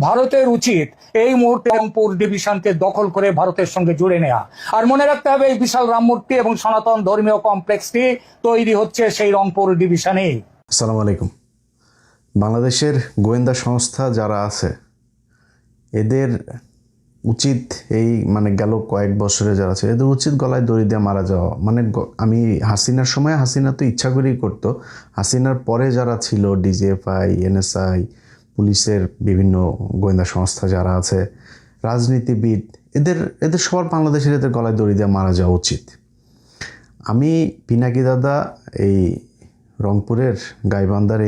ভারতের উচিত এই মুহূর্তে রংপুর ডিভিশনকে দখল করে ভারতের সঙ্গে জুড়ে নেওয়া। আর মনে রাখতে হবে, এই বিশাল রাম মূর্তি এবং সনাতন ধর্মীয় কমপ্লেক্সটি তৈরি হচ্ছে সেই রংপুর ডিভিশনে। আসসালামু আলাইকুম। বাংলাদেশের গোয়েন্দা সংস্থা যারা আছে এদের উচিত এই গেল কয়েক বছরে যারা আছে এদের উচিত গলায় দড়ি দিয়ে মারা যাওয়া। আমি হাসিনার সময় হাসিনা তো ইচ্ছা করেই করতো, হাসিনার পরে যারা ছিল ডিজিএফআই, এনএসআই, পুলিশের বিভিন্ন গোয়েন্দা সংস্থা যারা আছে, রাজনীতিবিদ, এদের সবার বাংলাদেশের এদের গলায় দড়ি দিয়ে মারা যাওয়া উচিত। আমি পিনাকি দাদা এই রংপুরের গাইবান্ধার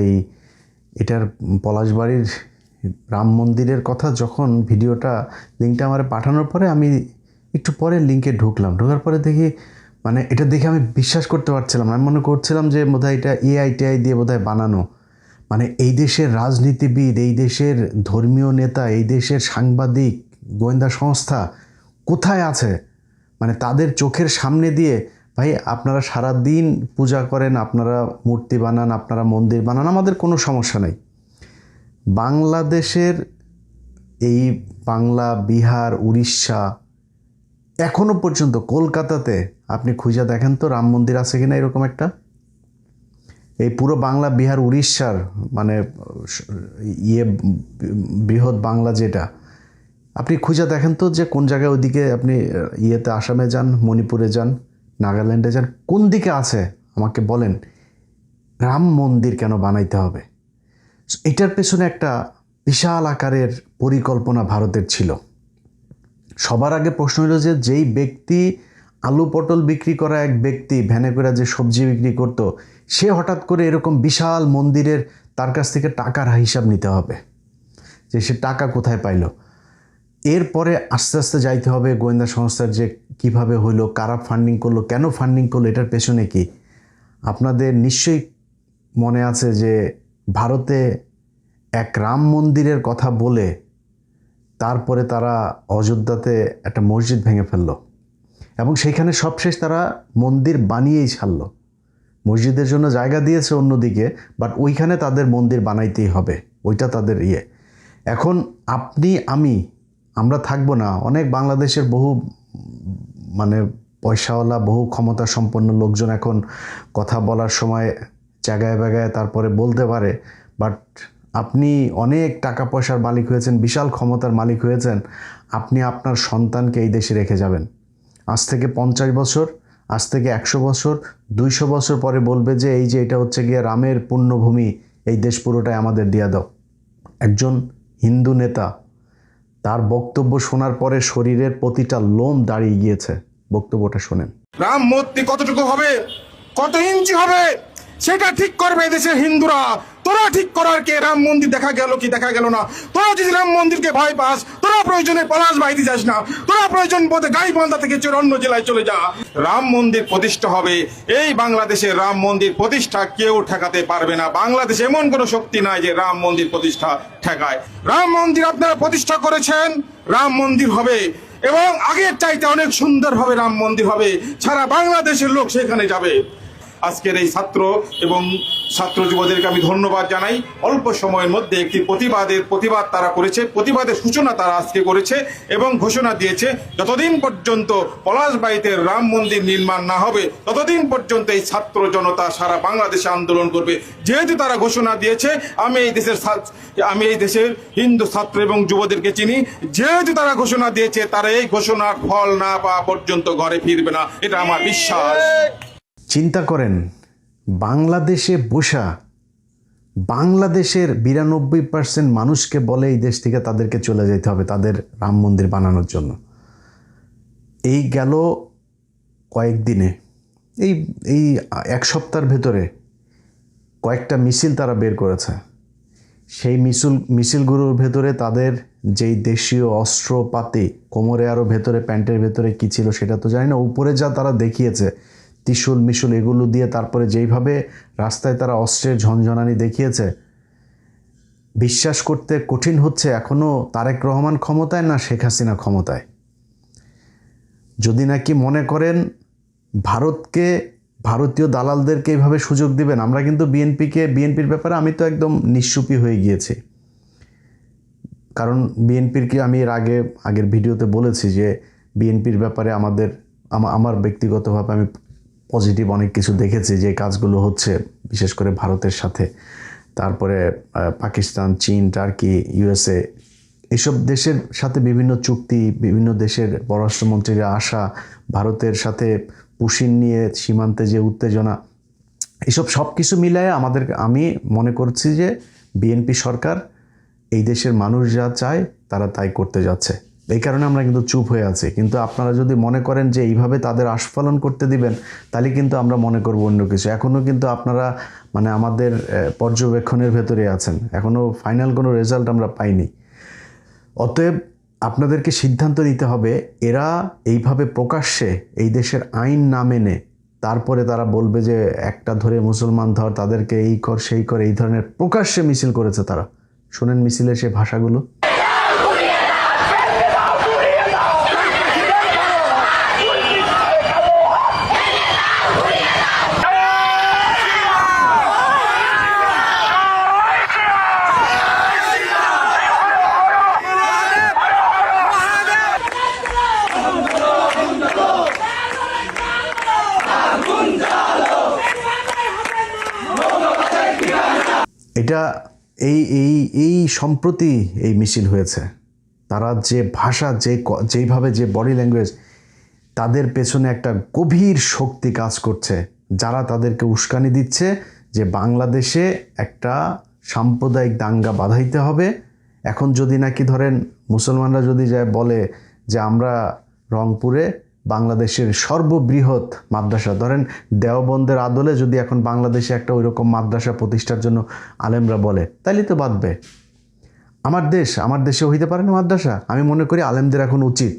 এটার পলাশবাড়ির রাম মন্দিরের কথা যখন ভিডিওটা লিঙ্কটা আমার পাঠানোর পরে আমি একটু পরে লিঙ্কে ঢোকার পরে দেখি এটা দেখে আমি বিশ্বাস করতে পারছিলাম না। আমি মনে করছিলাম যে বোধহয় এটা এআই দিয়ে বোধহয় বানানো। এই দেশের রাজনীতিবিদ, এই দেশের ধর্মীয় নেতা, এই দেশের সাংবাদিক, গোয়েন্দা সংস্থা কোথায় আছে? তাদের চোখের সামনে দিয়ে, ভাই আপনারা সারা দিন পূজা করেন, আপনারা মূর্তি বানান, আপনারা মন্দির বানান, আমাদের কোনো সমস্যা নেই। বাংলাদেশের এই বাংলা, বিহার, উড়িষ্যা, এখনো পর্যন্ত কলকাতাতে আপনি খুঁজে দেখেন তো রাম মন্দির আছে কিনা এরকম একটা। এই পুরো বাংলা, বিহার, উড়িষ্যার বৃহৎ বাংলা যেটা, আপনি খুঁজে দেখেন তো যে কোন জায়গায় ওইদিকে আপনি আসামে যান, মণিপুরে যান, নাগাল্যান্ডে যান, কোন দিকে আছে আমাকে বলেন। রাম মন্দির কেন বানাইতে হবে? এটার পেছনে একটা বিশাল আকারের পরিকল্পনা ভারতের ছিল। সবার আগে প্রশ্ন হলো যে যেই ব্যক্তি আলু পটল বিক্রি করা এক ব্যক্তি ভ্যানে করে যে সবজি বিক্রি করত, সে হঠাৎ করে এরকম বিশাল মন্দিরের তার কাছ থেকে টাকার হিসাব নিতে হবে যে সে টাকা কোথায় পাইল। এরপরে আস্তে আস্তে যাইতে হবে গোয়েন্দা সংস্থার যে কিভাবে হইলো, কারা ফান্ডিং করলো, কেন ফান্ডিং করলো, এটার পেছনে কি। আপনাদের নিশ্চয়ই মনে আছে যে ভারতে এক রাম মন্দিরের কথা বলে তারপরে তারা অযোধ্যাতে একটা মসজিদ ভেঙে ফেললো এবং সেইখানে সবশেষ তারা মন্দির বানিয়েই ছাড়লো। মসজিদের জন্য জায়গা দিয়েছে অন্যদিকে, বাট ওইখানে তাদের মন্দির বানাইতেই হবে, ওইটা তাদের এখন আমরা থাকবো না। অনেক বাংলাদেশের বহু পয়সাওয়ালা, বহু ক্ষমতা সম্পন্ন লোকজন এখন কথা বলার সময় জায়গায় জায়গায় তারপরে বলতে পারে, বাট আপনি অনেক টাকা পয়সার মালিক হয়েছেন, বিশাল ক্ষমতার মালিক হয়েছেন, আপনি আপনার সন্তানকে এই দেশে রেখে যাবেন। আজ থেকে 50 বছর, আজ থেকে 100 বছর, 200 বছর পরে বলবে যে এটা হচ্ছে গিয়ে রামের পুণ্যভূমি, এই দেশ পুরোটাই আমাদের দিয়া দাও। একজন হিন্দু নেতা, তার বক্তব্য শোনার পরে শরীরের প্রতিটা লোম দাঁড়িয়ে গিয়েছে। বক্তব্যটা শোনেন। রাম মূর্তি কতটুকু হবে, কত ইঞ্চি হবে, সেটা ঠিক করবে দেশের হিন্দুরা। তোরা ঠিক করার কে? রাম মন্দির দেখা গেল কি দেখা গেল না? তোরা যদি রাম মন্দিরকে ভয় পাস, তোরা প্রয়োজনে পলাশ বাহিতে যাস না, তোরা প্রয়োজন বোধে গাইবান্ধা থেকে অন্য জেলায় চলে যা। রাম মন্দির প্রতিষ্ঠা হবে। এই বাংলাদেশে রাম মন্দির প্রতিষ্ঠা কেউ ঠেকাতে পারবে না। বাংলাদেশে এমন কোনো শক্তি নাই যে রাম মন্দির প্রতিষ্ঠা ঠেকায়। রাম মন্দির আপনারা প্রতিষ্ঠা করেছেন, রাম মন্দির হবে এবং আগের চাইতে অনেক সুন্দরভাবে রাম মন্দির হবে। সারা বাংলাদেশের লোক সেখানে যাবে। আজকের এই ছাত্র এবং ছাত্র যুবদেরকে আমি ধন্যবাদ জানাই। অল্প সময়ের মধ্যে একটি প্রতিবাদ তারা করেছে, প্রতিবাদের সূচনা তারা আজকে করেছে এবং ঘোষণা দিয়েছে যতদিন পর্যন্ত পলাশবাড়ীতে রাম মন্দির নির্মাণ না হবে ততদিন পর্যন্ত এই ছাত্র জনতা সারা বাংলাদেশে আন্দোলন করবে। যেহেতু তারা ঘোষণা দিয়েছে, আমি এই দেশের হিন্দু ছাত্র এবং যুবদেরকে চিনি, যেহেতু তারা ঘোষণা দিয়েছে, তারা এই ঘোষণার ফল না পাওয়া পর্যন্ত ঘরে ফিরবে না, এটা আমার বিশ্বাস। চিন্তা করেন, বাংলাদেশে বসা বাংলাদেশের 92% মানুষকে বলে এই দেশ থেকে তাদেরকে চলে যেতে হবে তাদের রাম মন্দির বানানোর জন্য। এই গেল কয়েকদিনে, এই এক সপ্তাহের ভেতরে কয়েকটা মিছিল তারা বের করেছে। সেই মিছিলগুলোর ভেতরে তাদের যেই দেশীয় অস্ত্রপাতি, কোমরে আরও ভেতরে, প্যান্টের ভেতরে কী ছিল সেটা তো জানি না, উপরে যা তারা দেখিয়েছে ত্রিশূল মিশুল এগুলো দিয়ে, তারপরে যেইভাবে রাস্তায় তারা অস্ত্রের ঝনঝনানি দেখিয়েছে, বিশ্বাস করতে কঠিন হচ্ছে এখনও তারেক রহমান ক্ষমতায় না শেখ হাসিনা ক্ষমতায়। যদি নাকি মনে করেন ভারতীয় দালালদেরকে এইভাবে সুযোগ দিবেন, আমরা কিন্তু বিএনপির ব্যাপারে আমি তো একদম নিশ্চুপি হয়ে গিয়েছি। কারণ বিএনপির কি আমি এর আগের ভিডিওতে বলেছি যে বিএনপির ব্যাপারে আমার ব্যক্তিগতভাবে আমি পজিটিভ অনেক কিছু দেখেছি যে কাজগুলো হচ্ছে, বিশেষ করে ভারতের সাথে, তারপরে পাকিস্তান, চীন, টার্কি, ইউএসএ, এইসব দেশের সাথে বিভিন্ন চুক্তি, বিভিন্ন দেশের পররাষ্ট্রমন্ত্রীরা আসা, ভারতের সাথে পুশিন নিয়ে সীমান্তে যে উত্তেজনা, এসব সব কিছু মিলায় আমি মনে করছি যে বিএনপি সরকার এই দেশের মানুষ যা চায় তারা তাই করতে যাচ্ছে। এই কারণে আমরা কিন্তু চুপ হয়ে আছি। কিন্তু আপনারা যদি মনে করেন যে এইভাবে তাদের আস্ফালন করতে দিবেন, তাহলে কিন্তু আমরা মনে করব অন্য কিছু। এখনও কিন্তু আপনারা মানে আমাদের পর্যবেক্ষণের ভেতরে আছেন, এখনও ফাইনাল কোনো রেজাল্ট আমরা পাইনি। অতএব আপনাদেরকে সিদ্ধান্ত নিতে হবে, এরা এইভাবে প্রকাশ্যে এই দেশের আইন না মেনে তারপরে তারা বলবে যে একটা ধরে মুসলমান ধর, তাদেরকে এই কর সেই কর, এই ধরনের প্রকাশ্যে মিছিল করেছে তারা। শোনেন মিছিলের সে ভাষাগুলো। এটা এই সম্প্রতি এই মিছিল হয়েছে। তারা যে ভাষা, যেইভাবে যে বডি ল্যাঙ্গুয়েজ, তাদের পেছনে একটা গভীর শক্তি কাজ করছে, যারা তাদেরকে উস্কানি দিচ্ছে যে বাংলাদেশে একটা সাম্প্রদায়িক দাঙ্গা বাধাইতে হবে। এখন যদি নাকি ধরেন মুসলমানরা যদি যায় বলে যে আমরা রংপুরে বাংলাদেশের সর্ববৃহৎ মাদ্রাসা, ধরেন দেওবন্দের আদলে যদি এখন বাংলাদেশে একটা ওইরকম মাদ্রাসা প্রতিষ্ঠার জন্য আলেমরা বলে, তাইলে তো বাদবে। আমার দেশে হইতে পারে না মাদ্রাসা? আমি মনে করি আলেমদের এখন উচিত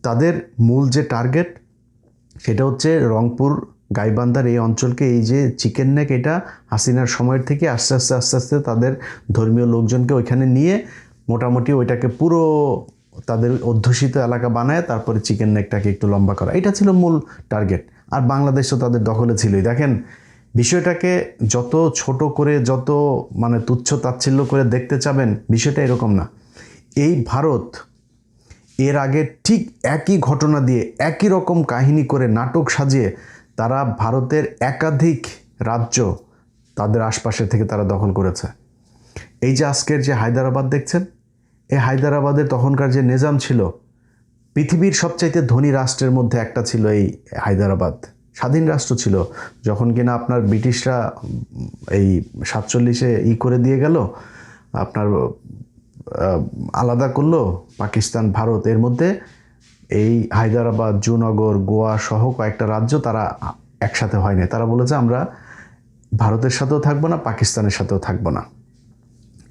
তাদের মূল যে টার্গেট সেটা হচ্ছে রংপুর গাইবান্ধার এই অঞ্চলকে, এই যে চিকেন নেক, এটা হাসিনার সময়ের থেকে আস্তে আস্তে তাদের ধর্মীয় লোকজনকে ওইখানে নিয়ে মোটামুটি ওইটাকে পুরো তাদের অধ্যুষিত এলাকা বানায় তারপরে চিকেন নেকটাকে একটু লম্বা করা, এটা ছিল মূল টার্গেট। আর বাংলাদেশ তো তাদের দখলে ছিলই। দেখেন, বিষয়টাকে যত ছোট করে, যত মানে তুচ্ছ তাচ্ছিল্য করে দেখতে চাবেন, বিষয়টা এরকম না। এই ভারত এর আগে ঠিক একই ঘটনা দিয়ে, একই রকম কাহিনী করে, নাটক সাজিয়ে তারা ভারতের একাধিক রাজ্য তাদের আশপাশে থেকে তারা দখল করেছে। এই যে আজকের যে হায়দ্রাবাদ দেখছেন, এই হায়দ্রাবাদের তখনকার যে নিজাম ছিল, পৃথিবীর সবচাইতে ধনী রাষ্ট্রের মধ্যে একটা ছিল এই হায়দ্রাবাদ। স্বাধীন রাষ্ট্র ছিল, যখন কিনা আপনার ব্রিটিশরা এই 47-এ করে দিয়ে গেল, আপনার আলাদা করলো পাকিস্তান, ভারত, এর মধ্যে এই হায়দ্রাবাদ, জুনাগড়, গোয়া সহ কয়েকটা রাজ্য তারা একসাথে হয়নি। তারা বলেছে আমরা ভারতের সাথেও থাকবো না, পাকিস্তানের সাথেও থাকবো না।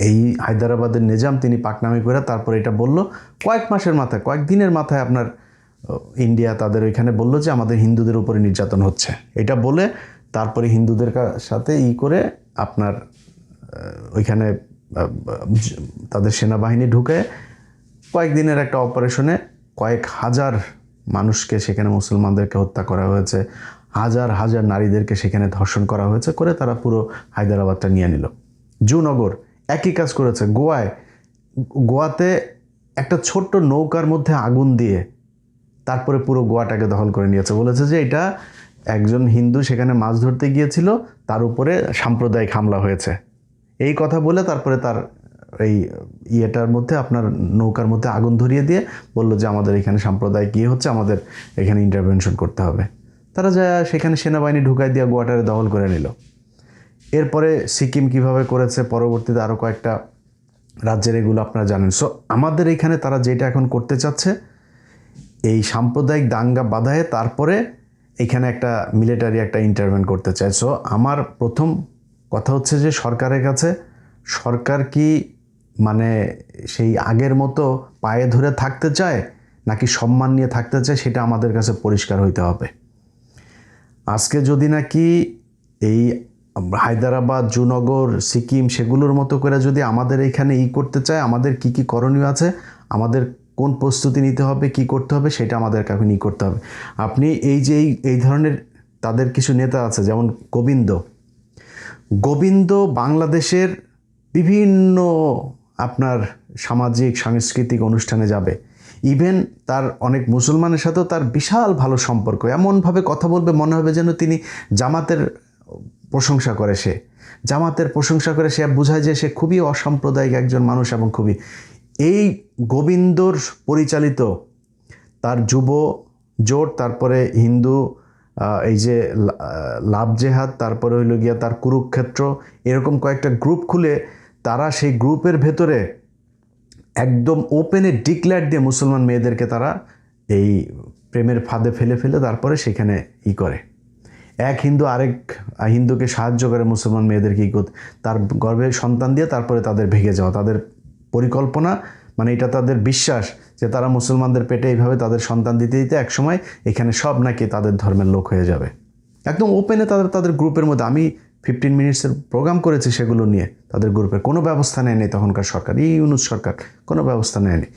এই হায়দ্রাবাদের নিজাম তিনি পাকনামি করে তারপর এটা বলল কয়েক মাসের মাথায়, কয়েক দিনের মাথায় আপনার ইন্ডিয়া তাদের ওইখানে বলল যে আমাদের হিন্দুদের উপরে নির্যাতন হচ্ছে। এটা বলে তারপরে হিন্দুদের সাথে করে আপনার ওইখানে তাদের সেনাবাহিনী ঢুকে কয়েকদিনের একটা অপারেশনে কয়েক হাজার মানুষকে, সেখানে মুসলমানদেরকে হত্যা করা হয়েছে, হাজার হাজার নারীদেরকে সেখানে ধর্ষণ করা হয়েছে, করে তারা পুরো হায়দ্রাবাদটা নিয়ে নিল। জুনগর একই কাজ করেছে। গোয়াতে একটা ছোট্ট নৌকার মধ্যে আগুন দিয়ে তারপরে পুরো গোয়াটাকে দখল করে নিয়েছে। বলেছে যে এটা একজন হিন্দু সেখানে মাছ ধরতে গিয়েছিল, তার উপরে সাম্প্রদায়িক হামলা হয়েছে। এই কথা বলে তারপরে তার এই ইয়েটার মধ্যে, আপনার নৌকার মধ্যে আগুন ধরিয়ে দিয়ে বলল যে আমাদের এখানে সাম্প্রদায়িক হচ্ছে, আমাদের এখানে ইন্টারভেনশন করতে হবে। তারা যা সেখানে সেনাবাহিনী ঢুকাই দিয়ে গোয়াটারে দখল করে নিল। এরপরে সিকিম কিভাবে করেছে, পরবর্তীতে আরও কয়েকটা রাজ্যের, এগুলো আপনারা জানেন। সো আমাদের এখানে তারা যেটা এখন করতে চাচ্ছে, এই সাম্প্রদায়িক দাঙ্গা বাধায় তারপরে এখানে একটা মিলিটারি একটা ইন্টারভেন করতে চায়। সো আমার প্রথম কথা হচ্ছে যে সরকারের কাছে, সরকার কি মানে সেই আগের মতো পায়ে ধরে থাকতে চায় নাকি সম্মান নিয়ে থাকতে চায়, সেটা আমাদের কাছে পরিষ্কার হইতে হবে। আজকে যদি নাকি এই হায়দ্রাবাদ, জুনগর, সিকিম সেগুলোর মতো করে যদি আমাদের এখানে করতে চায়, আমাদের কি কি করণীয় আছে, আমাদের কোন প্রস্তুতি নিতে হবে, কি করতে হবে, সেটা আমাদের এখন করতে হবে। আপনি এই যে এই ধরনের তাদের কিছু নেতা আছে, যেমন গোবিন্দ বাংলাদেশের বিভিন্ন আপনার সামাজিক সাংস্কৃতিক অনুষ্ঠানে যাবে, ইভেন তার অনেক মুসলমানের সাথেও তার বিশাল ভালো সম্পর্ক, এমনভাবে কথা বলবে মনে হবে যেন তিনি জামাতের প্রশংসা করে, সে বোঝায় যে সে খুবই অসাম্প্রদায়িক একজন মানুষ এবং খুবই এই গোবিন্দর পরিচালিত তার যুব জোট, তারপরে হিন্দু এই যে লাভ জেহাদ, তারপরে হইল গিয়া তার কুরুক্ষেত্র, এরকম কয়েকটা গ্রুপ খুলে তারা সেই গ্রুপের ভেতরে একদম ওপেনে ডিক্লেয়ার দিয়ে মুসলমান মেয়েদেরকে তারা এই প্রেমের ফাঁদে ফেলে তারপরে সেখানে করে, এক হিন্দু আরেক হিন্দুকে সাহায্য করে মুসলমান মেয়েদেরকে তার গর্ভে সন্তান দিয়ে তারপরে তাদের ভেঙে যাওয়া, তাদের পরিকল্পনা, মানে এটা তাদের বিশ্বাস যে তারা মুসলমানদের পেটে এইভাবে তাদের সন্তান দিতে দিতে একসময় এখানে সব নাকি তাদের ধর্মের লোক হয়ে যাবে। একদম ওপেনে তাদের গ্রুপের মধ্যে, আমি 15 মিনিটসের প্রোগ্রাম করেছি সেগুলো নিয়ে, তাদের গ্রুপে কোনো ব্যবস্থা নেয়নি তখনকার সরকার, এই ইউনূস সরকার কোনো ব্যবস্থা নেয়নি।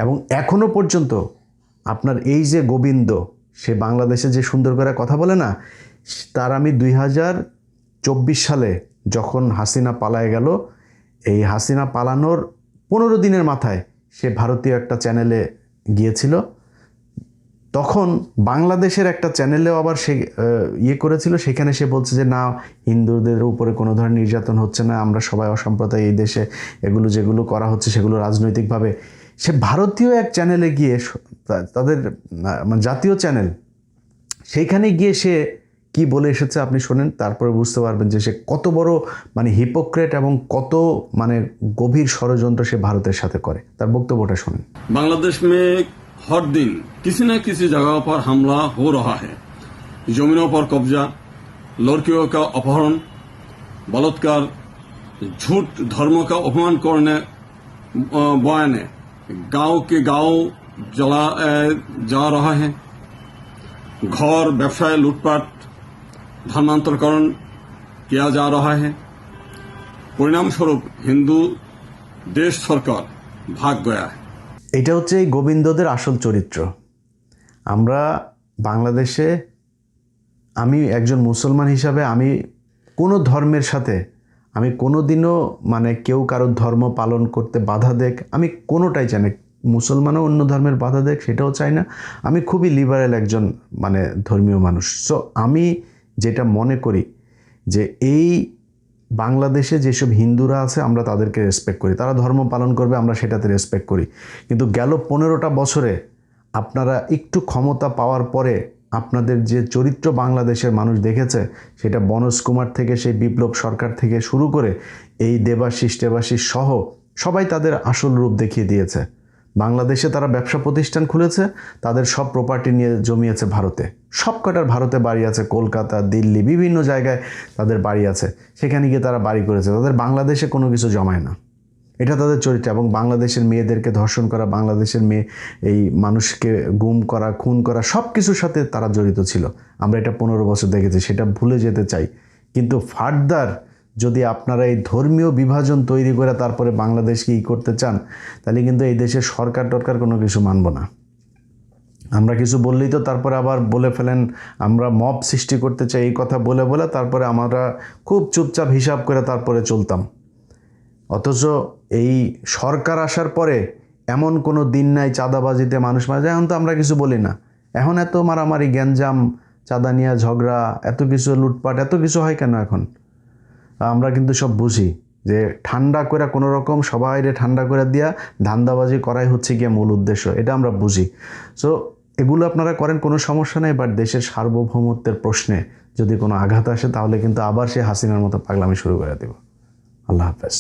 এবং এখনও পর্যন্ত আপনার এই যে গোবিন্দ, সে বাংলাদেশে যে সুন্দর করে কথা বলে না, তার আমি 2024 সালে যখন হাসিনা পালায় গেল, এই হাসিনা পালানোর 15 দিনের মাথায় সে ভারতীয় একটা চ্যানেলে গিয়েছিল, তখন বাংলাদেশের একটা চ্যানেলেও আবার সে করেছিল, সেখানে সে বলছে যে না, হিন্দুদের উপরে কোনো ধরনের নির্যাতন হচ্ছে না, আমরা সবাই অসাম্প্রদায়িক এই দেশে, যেগুলো করা হচ্ছে সেগুলো রাজনৈতিকভাবে। সে ভারতীয় এক চ্যানেলে গিয়ে, তাদের মানে জাতীয় চ্যানেল, সেইখানে গিয়ে সে কি বলে এসেছে আপনি শোনেন, তারপরে বুঝতে পারবেন যে সে কত বড় মানে হিপোক্রেট এবং কত মানে গভীর ষড়যন্ত্র সে ভারতের সাথে করে। তার বক্তব্যটা শোনেন। बांग्लादेश में हर दिन किसी न किसी जगह पर हमला हो रहा है, जमीनों पर कब्जा, लड़कियों का अपहरण, बलात्कार, झूठ धर्म का अपमान करने बयाने गांव के गांव जला जा रहा है, घर व्यवसाय लूटपाट धर्मांतरकरण किया जा रहा है। परिणाम स्वरूप हिंदू देश सरकार भाग गया है। এটা হচ্ছে এই গোবিন্দদের আসল চরিত্র। আমরা বাংলাদেশে, আমি একজন মুসলমান হিসাবে আমি কোনো ধর্মের সাথে আমি কোনো দিনও মানে কেউ কারোর ধর্ম পালন করতে বাধা দেখ, আমি কোনোটাই চাই না, মুসলমানও অন্য ধর্মের বাধা দেখ সেটাও চাই না। আমি খুবই লিবারেল একজন মানে ধর্মীয় মানুষ। সো আমি যেটা মনে করি যে এই বাংলাদেশে যেসব হিন্দুরা আছে আমরা তাদেরকে রেসপেক্ট করি, তারা ধর্ম পালন করবে, আমরা সেটাতে রেসপেক্ট করি। কিন্তু গেল 15টা বছরে আপনারা একটু ক্ষমতা পাওয়ার পরে আপনাদের যে চরিত্র বাংলাদেশের মানুষ দেখেছে, সেটা বনজ কুমার থেকে সেই বিপ্লব সরকার থেকে শুরু করে এই দেবাশিস টেবাশিস সহ সবাই তাদের আসল রূপ দেখিয়ে দিয়েছে। বাংলাদেশে তারা ব্যবসা প্রতিষ্ঠান খুলেছে, তাদের সব প্রপার্টি নিয়ে জমিয়েছে ভারতে, সব কটার ভারতে বাড়ি আছে, কলকাতা, দিল্লি, বিভিন্ন জায়গায় তাদের বাড়ি আছে, সেখানে গিয়ে তারা বাড়ি করেছে, তাদের বাংলাদেশে কোনো কিছু জমায় না। এটা তাদের চরিত্র। এবং বাংলাদেশের মেয়েদেরকে ধর্ষণ করা, বাংলাদেশের মেয়ে এই মানুষকে গুম করা, খুন করা, সব কিছুর সাথে তারা জড়িত ছিল। আমরা এটা 15 বছর দেখেছি, সেটা ভুলে যেতে চাই। কিন্তু ফার্দার যদি আপনারা এই ধর্মীয় বিভাজন তৈরি করে তারপরে বাংলাদেশকে করতে চান, তাহলে কিন্তু এই দেশের সরকার টরকার কোনো কিছু মানব না। আমরা কিছু বললেই তো তারপরে আবার বলে ফেলেন আমরা মব সৃষ্টি করতে চাই, এই কথা বলে তারপরে আমরা খুব চুপচাপ হিসাব করে তারপরে চলতাম। অথচ এই সরকার আসার পরে এমন কোনো দিন নাই চাঁদাবাজিতে মানুষ মারা যায়। এখন তো আমরা কিছু বলি না, এখন এত মারামারি, গ্যাঞ্জাম, চাঁদা নিয়ে ঝগড়া, এত কিছু লুটপাট, এত কিছু হয় কেন এখন? আমরা কিন্তু সব বুঝি যে ঠান্ডা করে কোনো রকম সবাইরে ঠান্ডা করে দিয়া ধান্দাবাজি করাই হচ্ছে গিয়ে মূল উদ্দেশ্য, এটা আমরা বুঝি। সো এগুলো আপনারা করেন, কোনো সমস্যা নেই, বাট দেশের সার্বভৌমত্বের প্রশ্নে যদি কোনো আঘাত আসে তাহলে কিন্তু আবার সে হাসিনার মতো পাগলামি শুরু করে দেব। আল্লাহ হাফেজ।